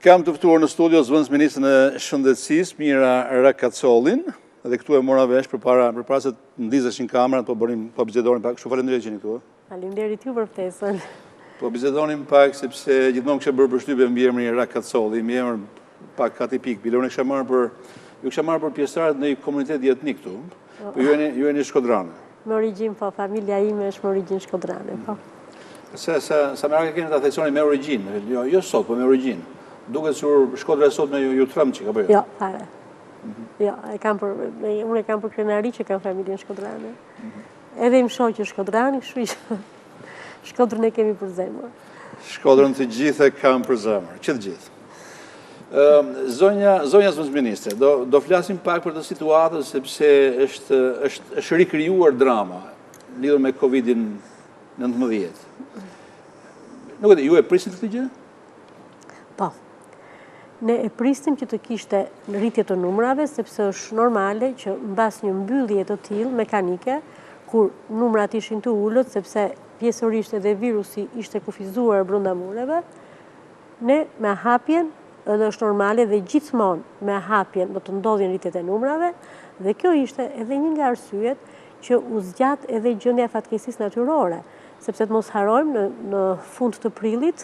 Kam të ftuar në studio zëvendës ministrën e Shëndetësisë, Mira Rakacollin, dhe këtu e mora vesh përpara se të ndizeshin kamerat, po bisedonin pak. Kështu faleminderit që jeni këtu. Faleminderit ju për ftesën. Po bisedonim pak sepse gjithmonë kisha bërë përshtypje me emrin Rakacolli, me emër pak atipik. Bilon e kisha marrë për pjesëtarët në një komunitet jetnik këtu, po ju jeni shkodrane. Me origjinë, po, familja ime është me origjinë shkodrane, po. Sa me rake keni të theksoni me origjinë, jo sot, po me origjinë. Duket sur Shkodra e sot me ju trëm që ka bëjë? Jo, fare. Jo, unë e kam për krenari që kam familjen shkodrane. Edhe im shoqë shkodrani, kështu që Shkodrën e kemi për zemër. Shkodrën të gjithë e kam për zemër, që të gjithë. Zonja zëvendës ministre, do flasim pak për të situatës sepse është rikrijuar drama lidhur me Covid-19. Nuk e di, ju e prisni këtë gjë? Po. Ne e pristim që të kishte në rritje të numrave, sepse është normale që mbas një mbyllje të tillë mekanike, kur numrat ishin të ulët, sepse pjesërisht edhe virusi ishte kufizuar brenda mureve, ne me hapjen, edhe është normale dhe gjithmonë me hapjen do të ndodhin rritjet e numrave, dhe kjo ishte edhe një nga arsyet që u zgjat edhe gjendja e fatkeqësisë natyrore, sepse të mos harrojmë në fund të prillit,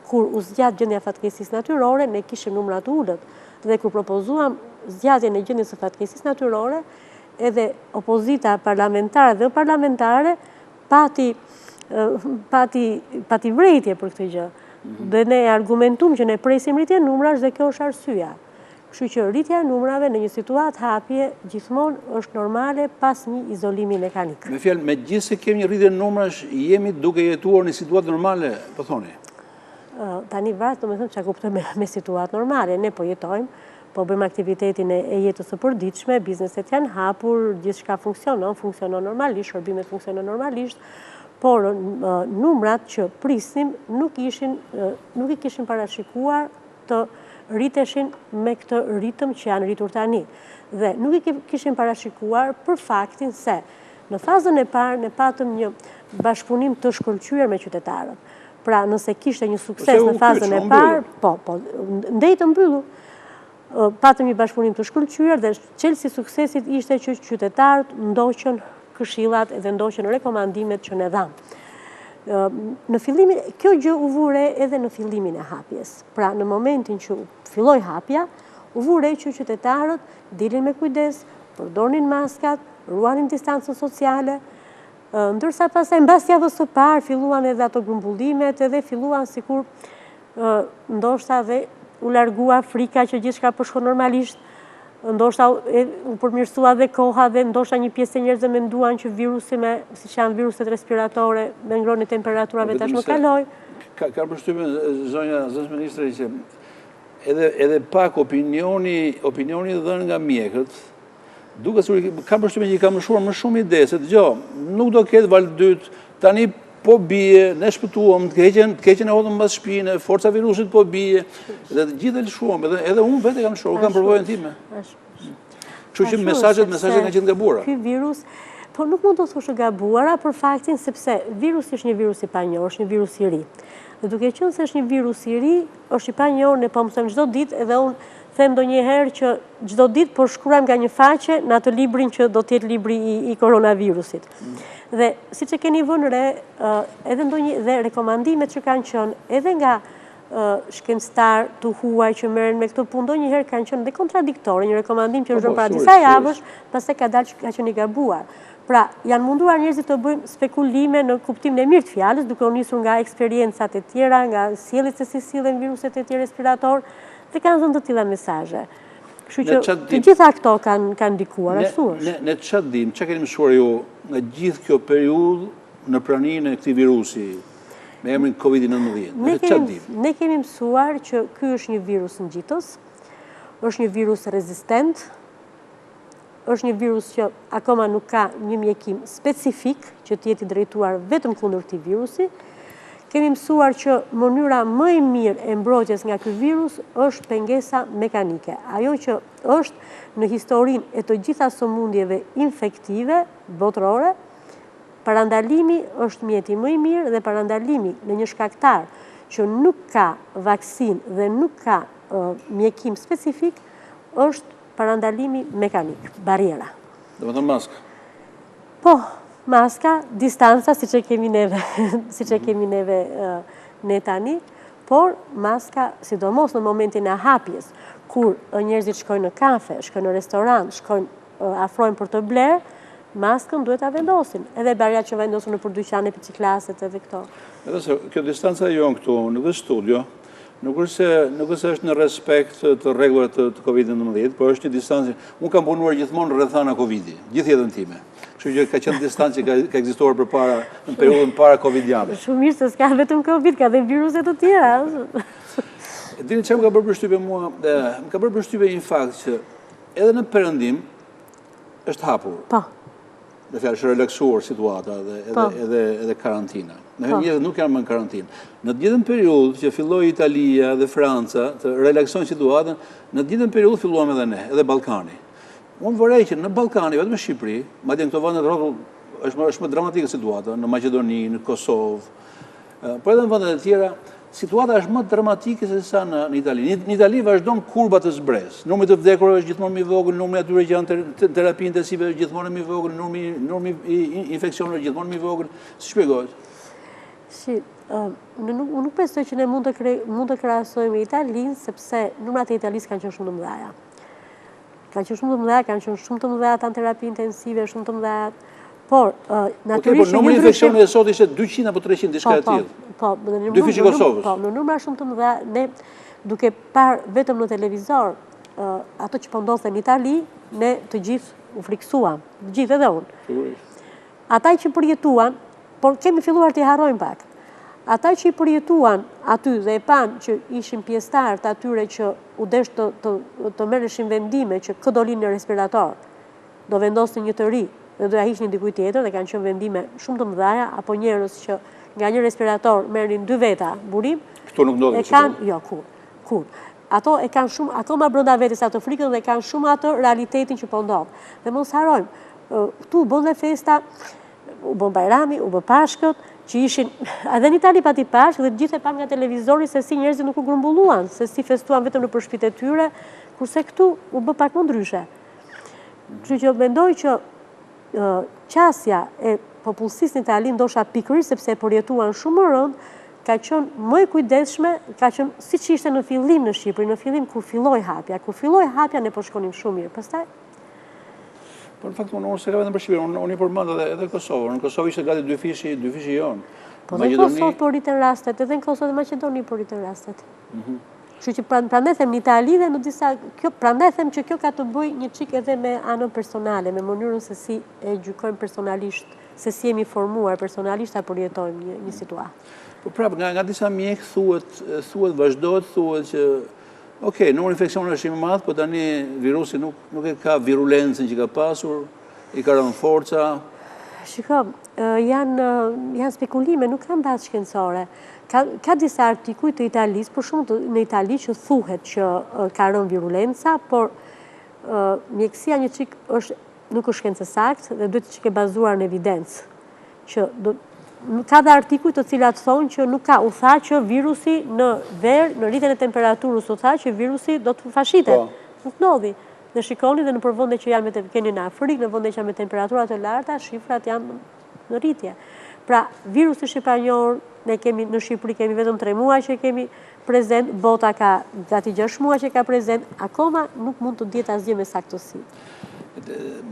kur u zgjat gjendja e fatkeqësisë natyrore, ne kishim numra të ulët. Dhe kur propozuam zgjatjen e gjendjes së fatkeqësisë natyrore, edhe opozita parlamentare dhe parlamentare pati vërejtje për këtë gjë. Dhe ne argumentuam që ne presim rritjen e numrash dhe kjo është arsyeja. Kështu që rritja e numrave në një situatë hapje gjithmonë është normale pas një izolimi mekanik. Me fjalë, megjithëse kemi një rritje numrash, jemi duke jetuar në situatë normale, po thoni? Tani varet, domethënë çka kuptojmë me situatë normale. Ne po jetojmë, po bëjmë aktivitetin e jetës së përditshme, bizneset janë hapur, gjithçka funksionon normalisht, shërbimet funksionojnë normalisht, por numrat që prisnim nuk i kishin parashikuar të rriteshin me këtë ritëm që janë rritur tani. Dhe nuk i kishin parashikuar për faktin se në fazën e parë ne patëm një bashkëpunim të shkëlqyer me qytetarët. Pra, nëse kishte një sukses në fazën e parë, po, ndej të mbyllu, patëm një bashkëpunim të shkëlqyer dhe çelësi i suksesit ishte që qytetarët ndoqën këshillat edhe ndoqën rekomandimet që ne dhamë. Në fillimin, kjo gjë u vure edhe në fillimin e hapjes. Pra, në momentin që filloi hapja, u vure që qytetarët dilin me kujdes, përdornin maskat, ruanin distancën sociale, ndërsa pastaj mbas javës së parë filluan edhe ato grumbullimet edhe filluan sikur ndoshta dhe u largua frika që gjithçka po shkon normalisht, ndoshta u përmirësua dhe koha dhe ndoshta një pjesë e njerëzve menduan që virusi siç janë viruset respiratore me ngrohjen e temperaturave tashmë kaloi. Ka përshtypjen zonja zëvendës ministre që edhe pak opinioni dhënë nga mjekët, duke kam përshtypjen që i ka mëshuar më shumë ide se dëgjoj, nuk do ketë valë dytë, tani po bie, ne shpëtuam, të keqen e hodhëm mbas shtëpinë, forca virusit po bie, dhe të gjithë lëshuam, edhe unë vetë kam lëshuar, kam përvojën time. Kështu që mesazhet kanë qenë gabuara. Ky virus, po nuk mund të thosh gabuara për faktin sepse virusi është një virus i panjohur, është një virus i ri. Dhe duke qenë se është një virus i ri, është i panjohur, ne po mësojmë çdo ditë edhe unë them ndonjëherë që çdo ditë po shkruajmë nga një faqe në atë librin që do të jetë libri i koronavirusit. Dhe siç e keni vënë re, edhe dhe rekomandimet që kanë qenë edhe nga shkencëtar të huaj që merren me këtë punë ndonjëherë kanë qenë dhe kontradiktore, një rekomandim që është dhënë para disa javësh, pastaj ka dalë që ka qenë i gabuar. Pra, janë munduar njerëzit të bëjnë spekulime në kuptimin e mirë të fjalës, duke u nisur nga eksperiencat e tjera, nga sjelljet se si sillen viruset e tjerë respirator, dhe kanë dhënë të tilla mesazhe. Kështu që të gjitha këto kanë ndikuar, ashtu është. Ne çfarë dim, çka keni mësuar ju nga gjithë kjo periudhë në praninë e këtij virusi me emrin Covid-19? Ne kemi mësuar që ky është një virus ngjitës, është një virus rezistent, është një virus që akoma nuk ka një mjekim specifik që të jetë i drejtuar vetëm kundër këtij virusi. Kemi mësuar që mënyra më e mirë e mbrojtjes nga ky virus është pengesa mekanike. Ajo që është në historinë e të gjitha sëmundjeve infektive botërore, parandalimi është mjeti më i mirë dhe parandalimi në një shkaktar që nuk ka vaksin dhe nuk ka mjekim specifik, është parandalimi mekanik, bariera. Dhe më thënë maska? Po, maska, distanca, si që kemi neve ne tani, por maska, sidomos në momentin e hapjes, kur njerëzit shkojnë në kafe, shkojnë në restoran, afrojnë për të blerë, maskën duhet ta vendosin. Edhe barja që vendosin në për dyqane, për ciklaset edhe këto. Edhe se kjo distanca jonë këtu në këtë studio, nuk është se është në respekt të rregullave të Covid-19, por është një distancë. Unë kam punuar gjithmonë rrethana Covidi, gjithë jetën time. Kështu që ka qenë distancë që ka ekzistuar në periudhën para Covid-jave. Shumë mirë se s'ka vetëm Covid, ka dhe viruset të tjera. Dini që më ka bërë përshtypje mua, më ka bërë përshtypje një fakt që edhe në perëndim është hapur. Po. Në fjalë është relaksuar situata edhe karantina. Njerëzit nuk janë më në karantinë. Në të njëjtën periudhë që filloi Italia dhe Franca të relaksojnë situatën, në të njëjtën periudhë filluam edhe ne, edhe Ballkani. Unë vërej që në Ballkani, vetëm në Shqipëri, madje në këto vende rrotull është më dramatike situata, në Maqedoni, në Kosovë, por edhe në vende të tjera, situata është më dramatike se sa në Itali. Në Itali vazhdon kurba të zbresë. Numri të vdekurve është gjithmonë më i vogël, numri atyre që janë terapi intensive është gjithmonë më i vogël, numri i infeksioneve është gjithmonë më i vogël. Si shpjegohet? Unë nuk besoj që ne mund të krahasojmë Italinë, sepse numrat e Italisë kanë qenë shumë të mëdha. Kanë qenë shumë të mëdha, kanë terapi intensive, shumë të mëdha. Por, natyrisht... Por numri i infeksioneve sot ishte 200 apo 300, diçka e tillë. Po, dy fishi Kosovës. Po, në numra shumë të mëdha, ne duke parë vetëm në televizor ato që po ndodhte në Itali, ne të gjithë u friksuam, të gjithë edhe unë. Ata që përjetuan, por kemi filluar t'i harrojmë pak. Ata që i përjetuan aty dhe e panë që ishin pjesëtarë të atyre që u desh të merreshin vendime që kë do linë në respirator, do vendosin një të ri dhe do ja hiqnin dikujt tjetër, dhe kanë qenë vendime shumë të mëdha, apo njerëz që nga një respirator merrnin 2 veta burim. Këto nuk ndodhin. Jo, kur. Ato e kanë shumë, akoma brenda vetes ato frikën dhe kanë shumë atë realitetin që po ndodh. Dhe mos harrojmë, këtu u bën dhe festa, u bën Bajrami, u bë Pashkët, që ishin edhe në Itali pati Pashkë dhe gjithë e pam nga televizori se si njerëzit nuk u grumbulluan, se si festuan vetëm në shtëpitë e tyre, kurse këtu u bë pak më ndryshe. Kështu që mendoj që qasja e popullsisë në Itali, ndoshta pikërisht sepse e përjetuan shumë më rënd, ka qenë më e kujdesshme, ka qenë siç ishte në fillim në Shqipëri, në fillim kur filloi hapja, ne po shkonim shumë mirë. Pastaj por në fakt unë se ka vetëm për Shqipërinë, unë i përmend edhe Kosovën. Në Kosovë ishte gati 2 fishi jonë. Po dhe në Kosovë po rriten rastet, edhe në Kosovë dhe Maqedoni po rriten rastet. Kështu që prandaj them në Itali dhe në disa, prandaj them që kjo ka të bëjë një çik edhe me anën personale, me mënyrën se si e gjykojmë personalisht, se si jemi formuar personalisht ta përjetojmë një situatë. Po prapë nga disa mjekë vazhdohet që okej, numri infeksioneve është i madh, po tani virusi nuk e ka virulencën që ka pasur, i ka rënë forca. Shiko, janë spekulime, nuk kanë bazë shkencore. Ka disa artikuj të Italisë, por shumë në Itali që thuhet që ka rënë virulenca, por mjekësia një çik nuk është shkencë saktë dhe duhet që ke bazuar në evidencë. Ka dhe artikuj të cilat thonë që nuk ka, u tha që virusi në verë, në rritjen e temperaturës, u tha që virusi do të fashitet. Nuk ndodhi. Dhe shikoni dhe në përvende që janë keni në Afrikë, në vende që janë me temperaturat të larta, shifrat janë në rritje. Pra, virusi shqipanjor, ne kemi në Shqipëri kemi vetëm 3 muaj që kemi prezent, bota ka gati 6 muaj që ka prezent, akoma nuk mund të dihet asgjë me saktësi.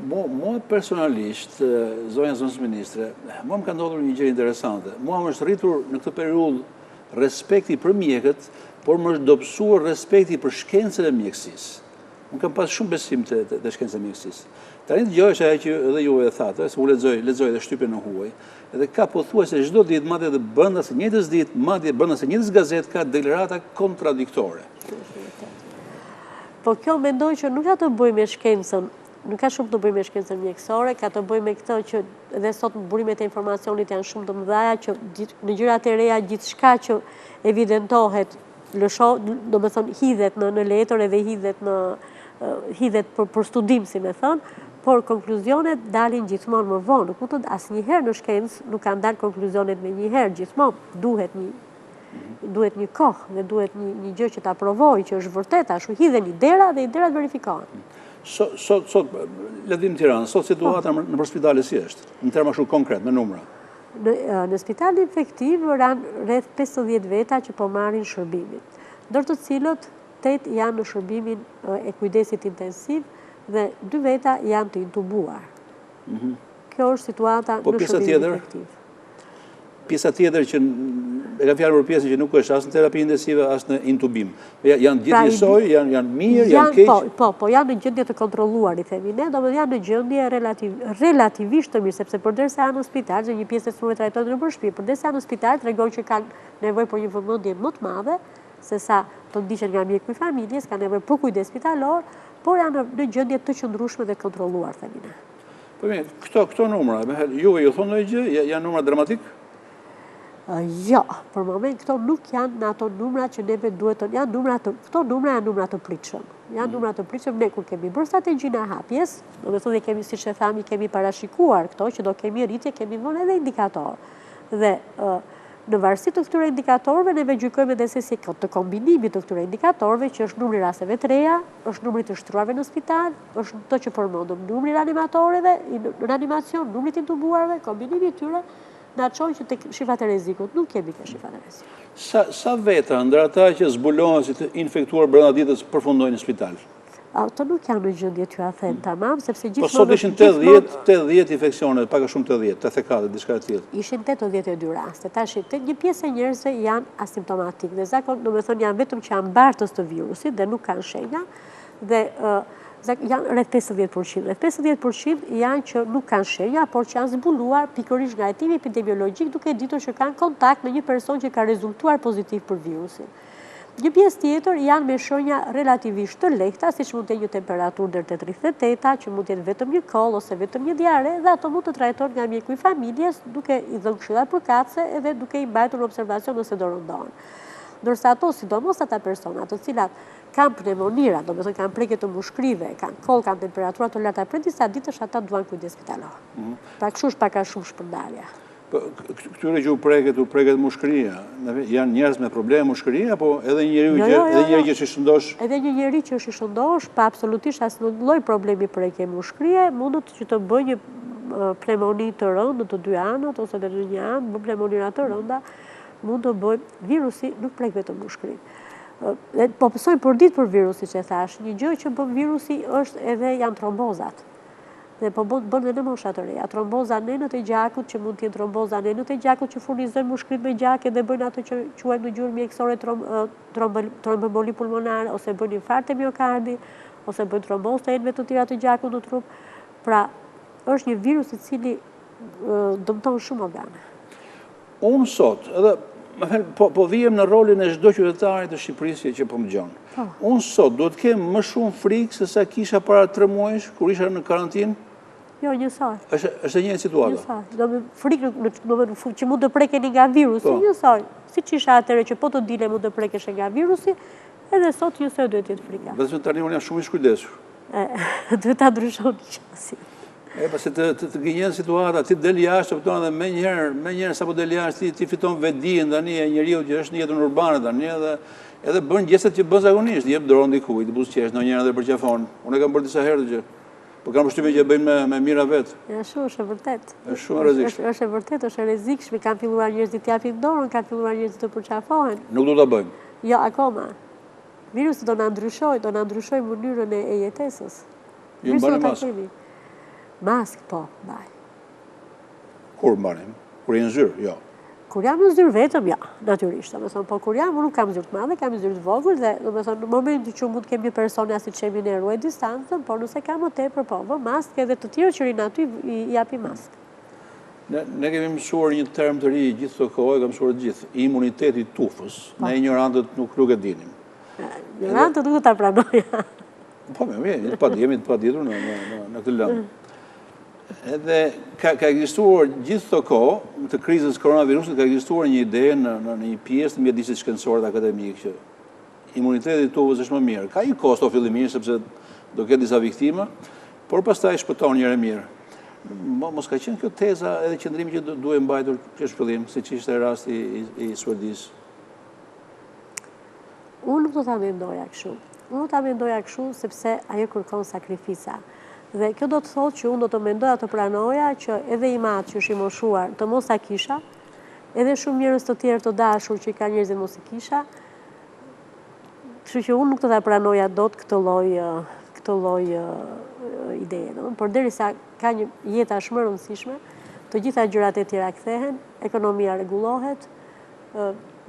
Mua personalisht, zonës ministre, mua më ka ndodhur një gjë interesante. Mua më është rritur në këtë periudhë respekti për mjekët, por më është dobësuar respekti për shkencën e mjekësisë. Unë kam pas shumë besim të shkencën e mjekësisë. Tani dëgjoj është ajo që edhe ju e thatë, se u lexoj dhe shtypjen në huaj, edhe ka pothuajse çdo ditë, madje edhe brenda së njëjtës ditë, madje brenda së njëjtës gazetë ka deklarata kontradiktore. Po kjo mendoj që nuk ka të bëjë me shkencën. Nuk ka shumë të bëjë me shkencën mjekësore, ka të bëjë me këtë që edhe sot burimet e informacionit janë shumë të mëdha, që në gjërat e reja gjithçka që evidentohet, domethënë hidhet në letër edhe hidhet për studim, si me thënë, por konkluzionet dalin gjithmonë më vonë. Nuk mund të asnjëherë në shkencë nuk kanë dalë konkluzionet me njëherë, gjithmonë duhet Duhet një kohë dhe duhet një gjë që ta provoj, që është vërtet, ashtu hidhen i dera dhe i derat verifikohen. Sot, ledhim Tiranë, sot situata në për spitale si është, në terma shumë konkret, me numra? Në spitalin efektiv ranë rreth 50 veta që po marrin shërbimin, ndër të cilët 8 janë në shërbimin e kujdesit intensiv dhe 2 veta janë të intubuar. Kjo është situata në shërbimin efektiv. Pjesa tjetër që e ka fjalë për pjesën që nuk është as në terapi intensive, as në intubim. Janë gjithë njësoj, janë mirë, janë keq? Po, janë në gjendje të kontrolluar, i themi ne, domethënë janë në gjendje relativisht të mirë, sepse përderisa janë në spital, që një pjesë e së trajtohet në shtëpi, përderisa janë në spital, tregon që kanë nevojë për një vëmendje më të madhe, se sa të ndiqen nga mjeku i familjes, kanë nevojë për kujdes spitalor, por janë në gjendje të qëndrueshme dhe kontrolluar, themi ne. Po mirë, këto numra, juve ju thonë ndonjë gjë, janë numra dramatik? Jo, për moment këto nuk janë në ato numra që neve duhet të janë këto numra janë numra të pritshëm. Janë numra të pritshëm ne kur kemi bërë strategjinë e hapjes, domethënë kemi, siç e thami, kemi parashikuar këto që do kemi rritje, kemi vënë edhe indikator. Dhe në varësi të këtyre indikatorëve neve gjykojmë edhe se si të kombinimit të këtyre indikatorëve, që është numri rasteve të reja, është numri të shtruarve në spital, është to që përmendëm, numri reanimatorëve, reanimacion, numri të intubuarve, kombinimi i tyre na çojnë që tek shifrat e rrezikut nuk kemi të shifrat e rrezikut. Sa veta ndër ata që zbulohen si të infektuar brenda ditës përfundojnë në spital? Ato nuk janë në gjendje t'ju a them tamam, sepse gjithmonë... Po sot ishin 80 infeksione, pak a shumë 84, diçka e tillë. Ishin 82 raste. Tash një pjesë e njerëzve janë asimptomatik dhe domethënë janë vetëm që janë mbartës të virusit dhe nuk kanë shenja dhe janë rreth 50%. Rreth 50% janë që nuk kanë shenja, por që janë zbuluar pikërisht nga hetimi epidemiologjik duke ditur që kanë kontakt me një person që ka rezultuar pozitiv për virusin. Një pjesë tjetër janë me shenja relativisht të lehta, siç mund të jetë një temperaturë deri te 38, që mund të jetë vetëm një koll ose vetëm një diare, dhe ato mund të trajtohen nga mjeku i familjes duke i dhënë këshilla përkatëse edhe duke i mbajtur në observacion nëse do rëndohen. Ndërsa ato, sidomos ata persona të cilat kanë pneumonira, domethënë kanë prekje të mushkrive, kanë koll, kanë temperatura të larta për disa ditësh, ata duan kujdes spitalor. Pra kështu është pak a shumë shpërndarja. Këtyre që u preket mushkëria, janë njerëz me probleme mushkëria, apo edhe një njeri që është i shëndosh? Edhe një njeri që është i shëndosh, pa absolutisht asnjë lloj problemi prekje mushkërie, mundet që të bëjë një pneumoni të rëndë në të dy anët ose në një anë, bë pneumonira të rënda, mund të bëjë virusi nuk prek vetëm mushkërinë. Po pësojmë për ditë për virusi që thash, një gjë që bën virusi është edhe janë trombozat. Dhe po bën edhe mosha të reja. Tromboza nenët e gjakut, që mund të jenë tromboza nenët e gjakut që furnizojnë mushkrit me gjake dhe bëjnë ato që quajmë në gjuhën mjekësore trombemboli pulmonare, ose bëjnë infarkt e miokardi, ose bëjnë trombozë të enëve të tjera të gjakut në trup. Pra, është një virus i cili dëmton shumë organe. Unë sot, edhe po vijem në rolin e çdo qytetarit të Shqipërisë që po më dëgjon. Unë sot duhet të kem më shumë frikë se sa kisha para 3 muajsh kur isha në karantinë? Jo, njësoj. Është një situatë. Njësoj. Frikë që mund të prekeni nga virusi, njësoj. Siç isha atëherë që po të dile mund të prekeshe nga virusi, edhe sot njësoj duhet të jetë frika. Vetëm tani unë jam shumë i shkujdesur. Duhet ta ndryshon qasin. Pasi të gënjen situata, ti del jashtë, kupton, dhe me njëherë sapo del jashtë, ti fiton vetdijen tani e njeriu që është në jetën urbane tani, edhe bën gjestet që bën zakonisht, jep dorë ndikujt, buzëqesh ndonjëherë edhe për qafon. Unë e kam bërë disa herë të gjë. Po kam përshtypjen që e bëjnë me mira vet. Ashtu është e vërtet. Është shumë rrezikshme. Është e vërtet, është e rrezikshme, kanë filluar njerëzit të japin dorën, kanë filluar njerëzit të përqafohen. Nuk do ta bëjmë. Jo, akoma. Virusi do na ndryshoj mënyrën e jetesës. Ju mbani maskë. Mask, po, mbaj. Kur mbanim? Kur jenë zyrë? Jo. Kur jam në zyrë vetëm, ja, natyrisht. Po kur jam, unë nuk kam zyrë të madhe, kam zyrë të vogël dhe në momentin që mund të kem një personi asi që ne ruaj distancën, por nëse kam më tepër, po, vë maskë edhe të tjerë që rinë aty i japi maskë. Ne kemi mësuar një term të ri gjithë të kohë, kam mësuar gjithë, imuniteti tufës. Ne ignorantët nuk e dinim. Ignorantët nuk ta pranoja. Po, jemi të paditur në këtë lëndë. Edhe ka ekzistuar gjithë të kohë të krizës koronavirusit, ka ekzistuar një ide në një pjesë të mjedisit shkencorët akademik që imuniteti tufës është më mirë. Ka një kosto fillimisht sepse do ketë disa viktima, por pastaj shpëton njëre mirë. Mos ka qenë kjo teza edhe qëndrimi që duhet mbajtur që shpëllim, siç ishte rasti i Suedisë. nuk do ta mendoja kështu. Unë do ta mendoja kështu sepse ajo kërkon sakrifisa. Dhe kjo do të thotë që unë do të mendoja të pranoja që edhe i madh që është i moshuar të mos ta kisha, edhe shumë njerëz të tjerë të dashur që ka njerëz që mos i kisha. Kështu që unë nuk do ta pranoja dot këtë lloj ideje, por derisa ka një jetë shumë e rëndësishme, të gjitha gjërat e tjera kthehen, ekonomia rregullohet,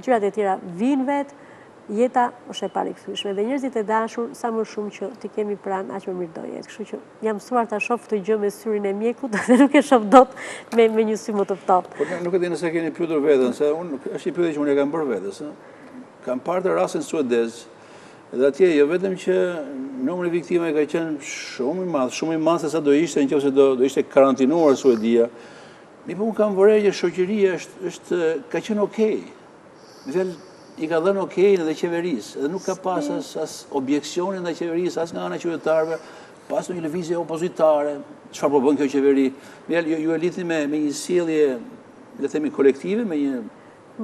gjërat e tjera vinë vetë, jeta është e parikthyer dhe njerëzit e dashur sa më shumë që ti kemi pranë aq më mirë do jetë. Kështu që jam mësuar ta shoh këtë gjë me syrin e mjekut dhe nuk e shoh dot me një sy më të ftohtë. Po nuk e di nëse keni pyetur veten, se unë është një pyetje që unë e kam bërë vetes, kam parë rastin suedez, dhe atje jo vetëm që numri i viktimave ka qenë shumë i madh se sa do ishte nëse do ishte karantinuar Suedia. Unë kam vërejë që shoqëria ka qenë okay. I ka dhënë okejin edhe qeverisë, edhe nuk ka pas as objeksionin ndaj qeverisë, as nga ana e qytetarëve, pas një lëvizje opozitare, çfarë po bën kjo qeveri. Ju e lidhni me një sjellje, le të themi kolektive, me një.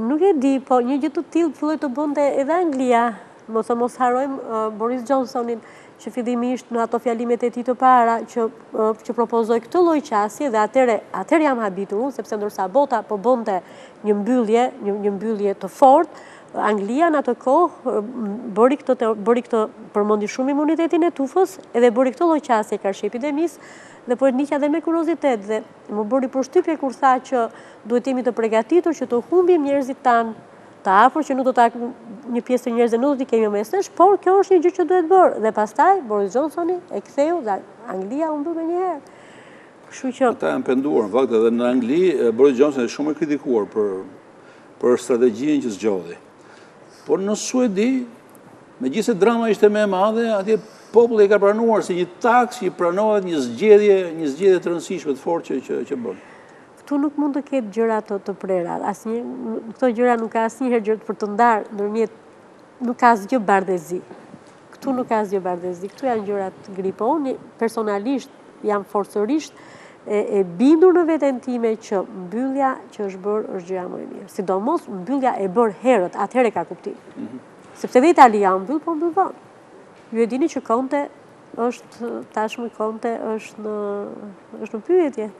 Nuk e di, po një gjë të tillë filloi të bënte edhe Anglia. Mos harrojmë Boris Johnsonin, që fillimisht në ato fjalimet e tij të para që propozoi këtë lloj qasje dhe atëherë jam habitur unë, sepse ndërsa bota po bënte një mbyllje të fortë, Anglia në atë kohë bëri këtë përmendi shumë imunitetin e tufës edhe bëri këtë lloj qasje karshi epidemisë dhe po e niqja dhe me kuriozitet dhe më bëri përshtypje kur tha që duhet jemi të përgatitur që të humbim njerëzit tanë të afër që nuk do ta një pjesë të njerëzve nuk do t'i kemi mes nesh, por kjo është një gjë që duhet bërë dhe pastaj Boris Johnsoni e ktheu dhe Anglia u mbyll një herë. Kështu që ata janë penduar në fakt edhe në Angli Boris Johnson është shumë i kritikuar për strategjinë që zgjodhi. Por në Suedi, megjithëse drama ishte më e madhe, atje populli e ka pranuar si një taks që i pranohet një zgjedhje të rëndësishme të fortë që bën. Këtu nuk mund të ketë gjëra të prera. Këto gjëra nuk ka asnjëherë gjë për të ndarë ndërmjet, nuk ka asgjë bardhëzi. Këtu nuk ka asgjë bardhëzi. Këtu janë gjërat gripe. Unë personalisht jam forcërisht e bindur në veten time që mbyllja që është bërë është gjëja më e mirë. Sidomos mbyllja e bërë herët, atëherë ka kuptim. Sepse dhe Italia mbyll, po mbyll vonë. Ju e dini që Conte tashmë është në pyetje.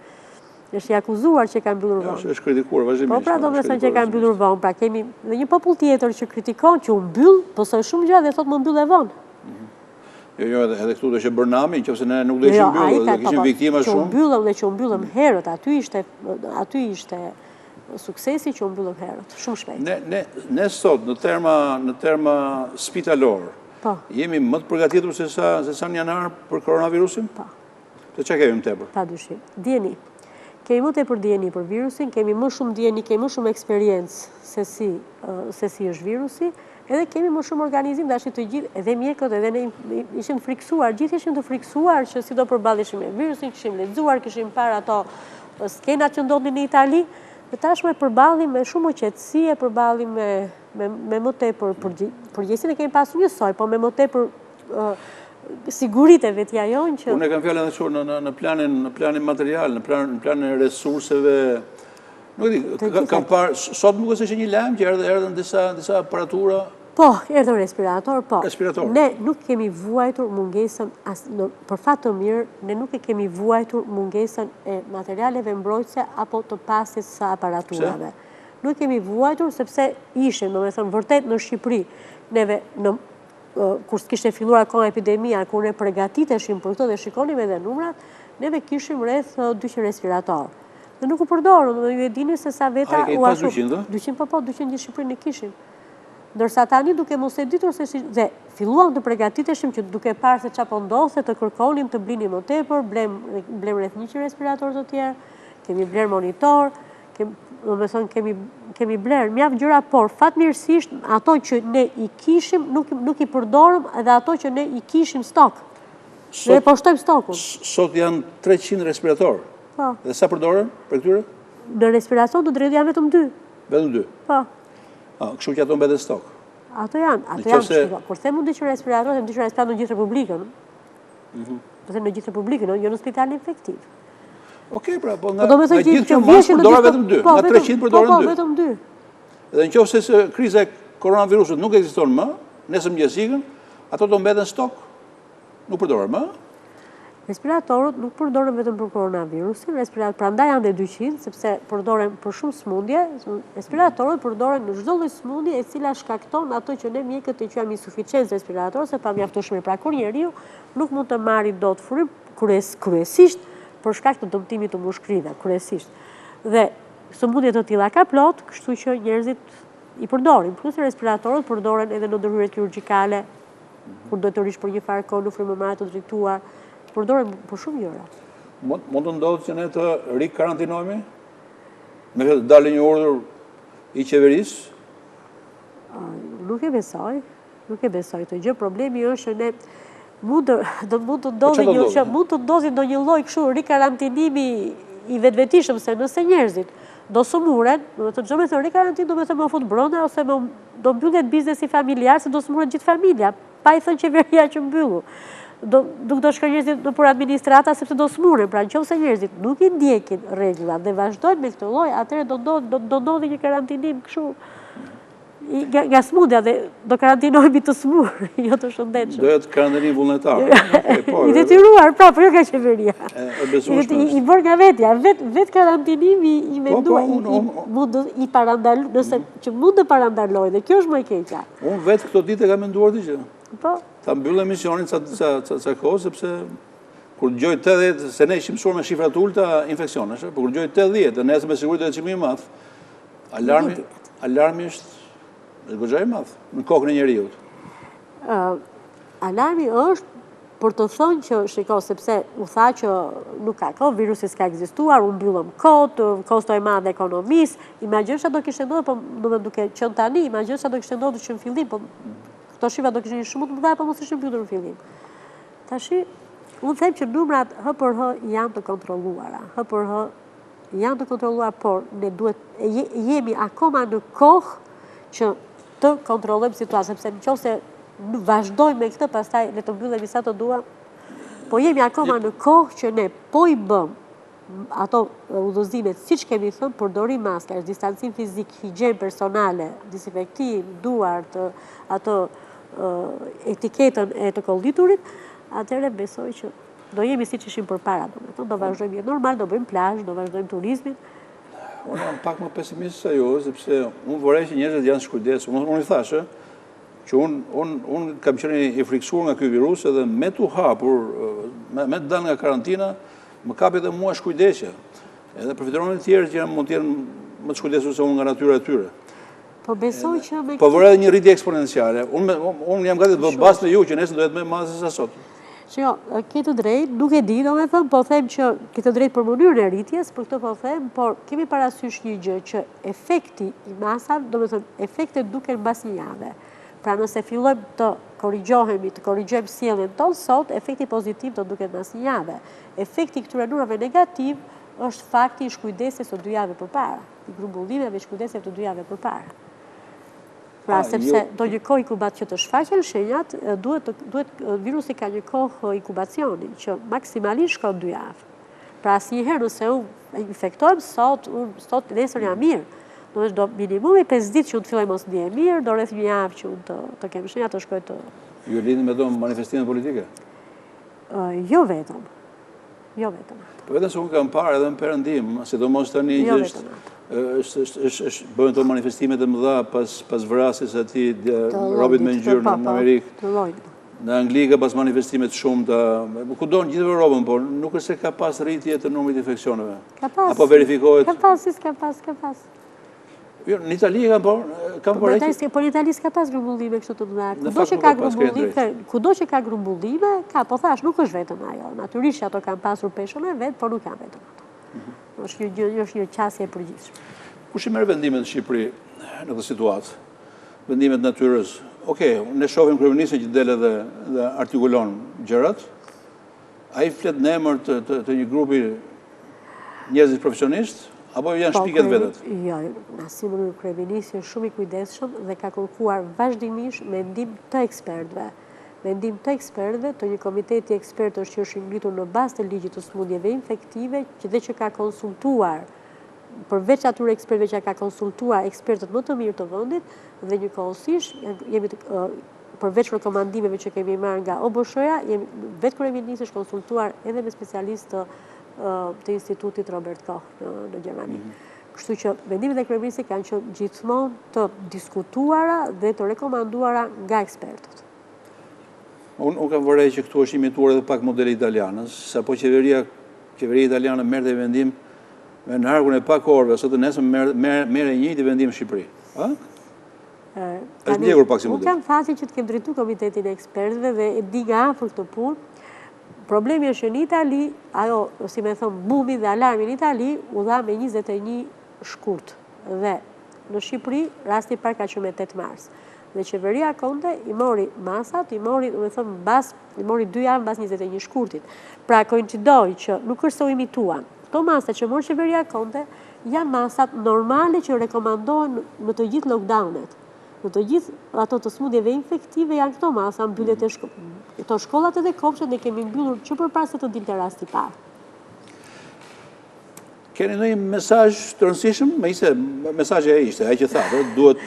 Është i akuzuar që ka mbyllur vonë. Është kritikuar vazhdimisht. Po pra do të thonë që ka mbyllur vonë, pra kemi dhe një popull tjetër që kritikon që u mbyll, posoj shumë gjë dhe thotë më mbyll e vonë. Jo, edhe këtu do ishte Bërnami, nëse ne nuk do ishim mbyllur, do kishim viktima shumë. Që u mbyllëm herët, aty ishte suksesi që u mbyllëm herët, shumë shpejt. Ne sot në terma spitalor, jemi më të përgatitur se sa në janar për koronavirusin? Po. Të çka kemi më tepër? Padyshim. Dieni. Kemi më tepër dieni për virusin, kemi më shumë dieni, kemi më shumë eksperiencë se si është virusi. Edhe kemi më shumë organizim dhe ashtu të gjithë, edhe mjekët, edhe ne ishim friksuar, gjithë ishim të friksuar që si do përballeshim me virusin, kishim lexuar, kishim parë ato skenat që ndodhin në Itali, dhe tashmë përballim me shumë qetësi, përballim me më tepër përgjegjësinë kemi pasur njësoj, po me më tepër siguritë vetja jonë që unë kam fjalën edhe në planin material, në planin e resurseve. Nuk e di, kam parë, sot nuk është një lajm që erdhën disa aparatura. Po, erdhën respirator, po. Respirator. Ne nuk kemi vuajtur mungesën, për fat të mirë, ne nuk e kemi vuajtur mungesën e materialeve mbrojtëse apo të pasjes së aparaturave. Nuk kemi vuajtur sepse ishim, domethënë vërtet në Shqipëri, neve kur kishte filluar akoma epidemia, kur ne përgatiteshim për këtë dhe shikonim edhe numrat, neve kishim rreth 200 respirator. Dhe nuk u përdorëm, dhe ju e dini se sa veta u ashtu. 200, po, 200 një Shqipëri në kishim. Ndërsa tani duke mos e ditur se dhe filluam të përgatiteshim që duke parë se çfarë ndodhte të kërkonim të blinim më tepër, blem rreth 100 respirator të tjerë, kemi bler monitor, kemi bler mjaft gjëra, por fatmirësisht ato që ne i kishim nuk i përdorëm edhe ato që ne i kishim stok. Ne poshtojmë stokun. Sot janë 300 respirator. Po. Dhe sa përdoren për këtyre? Në respirator do drejt janë vetëm 2. Vetëm 2? Po. Kështu që ato mbeten stok? Ato janë. Kur them unë 200 respirator, them 200 respirator në gjithë Republikën. Po them në gjithë Republikën, jo në spitalin infektiv. Okej, pra, po nga gjithë kjo masë përdoren vetëm 2. Nga 300 përdoren 2. Po, vetëm 2. Dhe nëse kriza e koronavirusit nuk ekziston më, nesër mëngjes ikën, ato do mbeten stok, nuk përdoren më. Respiratorët nuk përdoren vetëm për koronavirusin, prandaj janë dhe 200, sepse përdoren për shumë smundje. Respiratorët përdoren në çdo lloj smundje e cila shkakton ato që ne mjekët e quajmë insuficiencë respiratorë, se pa mjaftueshmëri. Pra kur njeriu nuk mund të marrë dot frymë, kryesisht për shkak të dëmtimit të mushkërive, kryesisht. Dhe sëmundje të tilla ka plot, kështu që njerëzit i përdorin. Plus respiratorët përdoren edhe në ndërhyrjet kirurgjikale, kur do të rish për një farë kohë në frymëmarrje të drejtuar, përdoren për shumë gjëra. Mund të ndodhë që ne të rikarantinohemi? Me këtë dalë një urdhër i qeverisë? Nuk e besoj të gjë. Problemi është që ne mund të ndodhi ndonjë lloj kështu rikarantinimi i vetvetishëm, se nëse njerëzit do sëmuren, do të thonë rikarantinë do të thonë më fut brenda ose do mbyllet biznesi familjar, se do sëmuret gjithë familja, pa i thënë qeveria që mbyllu. Nuk do shkojnë njerëzit për administrata sepse do smuren. Pra nëse njerëzit nuk i ndjekin rregullat dhe vazhdojnë me këtë lloj, atëherë do ndodhi një karantinim kështu nga smundja dhe do karantinohemi të smur, jo të shëndetshëm. Do jetë karantinim vullnetar. I detyruar, pra, por jo nga qeveria. I bërë nga vetja, vet karantinimi i menduar, i parandalu, nëse që mund të parandaloj, dhe kjo është më e keqja. Unë vetë këto ditë e kam menduar ti që. Po. Ta mbyllë emisionin ca kohë, sepse kur gjoj 80, se ne ishim mësuar me shifrat ulta infeksionesh, por kur gjoj 80, dhe nesër me siguri do të qemi i madh, alarmi është goxha i madh në kokën e njeriut. Alarmi është për të thënë që, shiko, sepse u tha që nuk ka kohë, virusi s'ka ekzistuar, u mbyllëm kot, kostoj madh ekonomisë, imagjino sa do kishte ndodhur, po duke qenë tani, imagjino sa do kishte ndodhur që në fillim, po këto shifra do kishin shumë të mëdha, po mos ishin mbyllur në fillim. Tashi, unë them që numrat HPRH janë të kontrolluara. HPRH janë të kontrolluar, por ne jemi akoma në kohë që të kontrollojmë situatën, sepse nëse vazhdojmë me këtë, pastaj le të mbyllemi sa të duam, po jemi akoma në kohë që ne po i bëm ato udhëzimet, siç kemi thënë, përdorim maskash, distancim fizik, higjenë personale, disinfektim, duart, ato etiketën e të kolliturit, atëherë besoj që do jemi siç ishim përpara, do vazhdojmë jetë normal, do bëjmë plazh, do vazhdojmë turizmin. Unë jam pak më pesimist se ju, sepse unë vorrej që njerëzit janë shkujdesur. Unë i thashë që unë kam qenë i friksuar nga ky virus, edhe me tu hapur, me të dalë nga karantina, më kapi edhe mua shkujdesja. Edhe përfitoren të tjerë që mund të jenë më të shkujdesur se unë nga natyra e tyre. Po besoj që me po vërre edhe një rritje eksponenciale. Unë jam gati të bë bastë me ju që nesër do jetë më e madhe se sa sot. Që jo, këtë drejt, nuk e di, domethënë, po them që këtë drejt për mënyrën e rritjes, për këtë po them, por kemi parasysh një gjë që efekti i masave, domethënë, efektet duken mbas një jave. Pra nëse fillojmë të korrigjojmë sjelljen tonë sot, efekti pozitiv do duket mbas një jave. Efekti këtyre numrave negativ është fakti i shkujdesjes së 2 javë përpara, i grumbullimeve shkujdesjes të 2 javë përpara. Pra, sepse do një kohë inkubat që të shfaqen shenjat, virusi ka një kohë inkubacioni, që maksimalisht shkon 2 javë. Pra, asnjëherë nëse unë infektohem sot nesër jam mirë. Do minimumi 5 ditë që unë të filloj mos ndjehem mirë, do rreth 1 javë që unë të kem shenja të shkoj të... Ju lidhni me do manifestimet politike? Jo vetëm. Po vetëm se unë kam parë edhe në Perëndim, sidomos tani që bëhen të manifestimet e mëdha pas vrasjes atij robit me ngjyrë në Amerikë. Në Angli ka pas manifestimet shumë kudo në gjithë Evropën, por nuk është se ka pas rritje të numrit të infeksioneve. Ka pas. Apo verifikohet? Ka pas. Jo, në Itali kam përrejtë. Po në Itali s'ka pas grumbullime kështu të mëdha. Kudo që ka grumbullime, po thash, nuk është vetëm ajo. Natyrisht ato kanë pasur peshën e vet, por nuk kanë vetëm ato. është një qasje e përgjithshme. Kush i merr vendimet në Shqipëri në këtë situatë? Vendimet natyrës. Okej, ne shohim kryeministin që del dhe artikulon gjërat. Ai flet në emër të një grupi njerëzish profesionistë, apo janë shpiket vetët? Jo, në asnjë mënyrë kryeministi është shumë i kujdesshëm dhe ka kërkuar vazhdimisht mendim të ekspertëve. Mendim të ekspertëve, të një komiteti ekspertësh që është ngritur në bazë të ligjit të sëmundjeve infektive, që ka konsultuar, përveç atyre ekspertëve që ka konsultuar ekspertët më të mirë të vendit, dhe njëkohësisht jemi përveç rekomandimeve që kemi marrë nga OBSH-ja, vetë kryeministri është konsultuar edhe me specialistë të Institutit Robert Koch në Gjermani. Kështu që vendimet e kryeministrit kanë qenë gjithmonë të diskutuara dhe të rekomanduara nga ekspertët. Unë kam vërej që këtu është imituar edhe pak modeli italianës, sapo qeveria italiane merrte vendim me në argun e pak orëve, sot nesër merr e njëjti vendim në Shqipëri. Është ndjekur pak si model. Unë kam fatin që të kem drejtuar komitetin e ekspertëve dhe e di nga afër këtë punë. Problemi është që në Itali, ajo, si me thëmë, bumi dhe alarmi në Itali, u dha me 21 shkurt. Dhe në Shqipëri, rasti parë ka qenë me 8 mars. Dhe qeveria Konte i mori masat, i mori 2 javë mbas 21 shkurtit. Pra koincidoi që nuk është se u imituan. Këto masa që mori qeveria Konte janë masat normale që rekomandohen në të gjithë lockdownet. Në të gjithë ato të smundjeve infektive janë këto masa, mbyllet e shkollat edhe kopshet ne kemi mbyllur që përpara se të dilte rasti i parë. Keni ndonjë mesazh të rëndësishëm? Megjithëse mesazhi ishte ai që thatë, duhet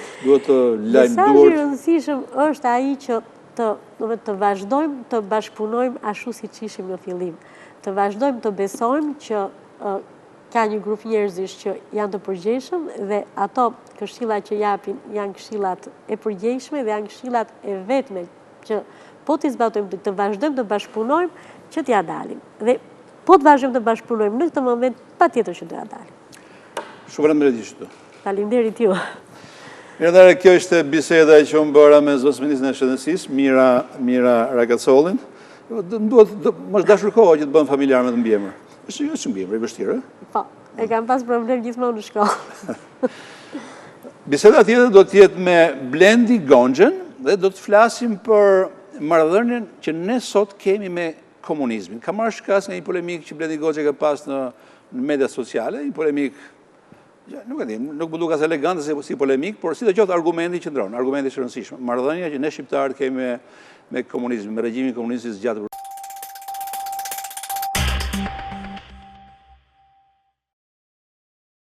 të lajmëruar. Mesazhi i rëndësishëm është ai që të vazhdojmë të bashkëpunojmë ashtu siç ishim në fillim. Të vazhdojmë të besojmë që ka një grup njerëzish që janë të përgjegjshëm dhe ato këshillat që japin janë këshillat e përgjegjshme dhe janë këshillat e vetme që po t'i zbatojmë, të vazhdojmë të bashkëpunojmë që t'ja dalim. Dhe po të vazhdojmë të bashkëpunojmë në këtë moment, patjetër që do ja dalim. Shumë faleminderit ju. Faleminderit ju. Mirë, kjo ishte biseda që unë bëra me zotëministrin e Shëndetësisë, Mira Rakacollin. Duhet më dashur kohë që të bën familjar me të mbiemër. Është mbiemër i vështirë, Po, e kam pas problem gjithmonë në shkollë. Biseda tjetër do të jetë me Blendi Gonxhen dhe do të flasim për marrëdhënien që ne sot kemi me komunizmin. Ka marrë shkas nga një polemik që Blendi Gonxhen ka pas në media sociale, një polemik, nuk e di, nuk më duket as elegante si polemik, por si të qoftë argumenti që ndron, argumenti i rëndësishëm. Marrëdhënia që ne shqiptarët kemi me komunizmin, me regjimin komunist gjatë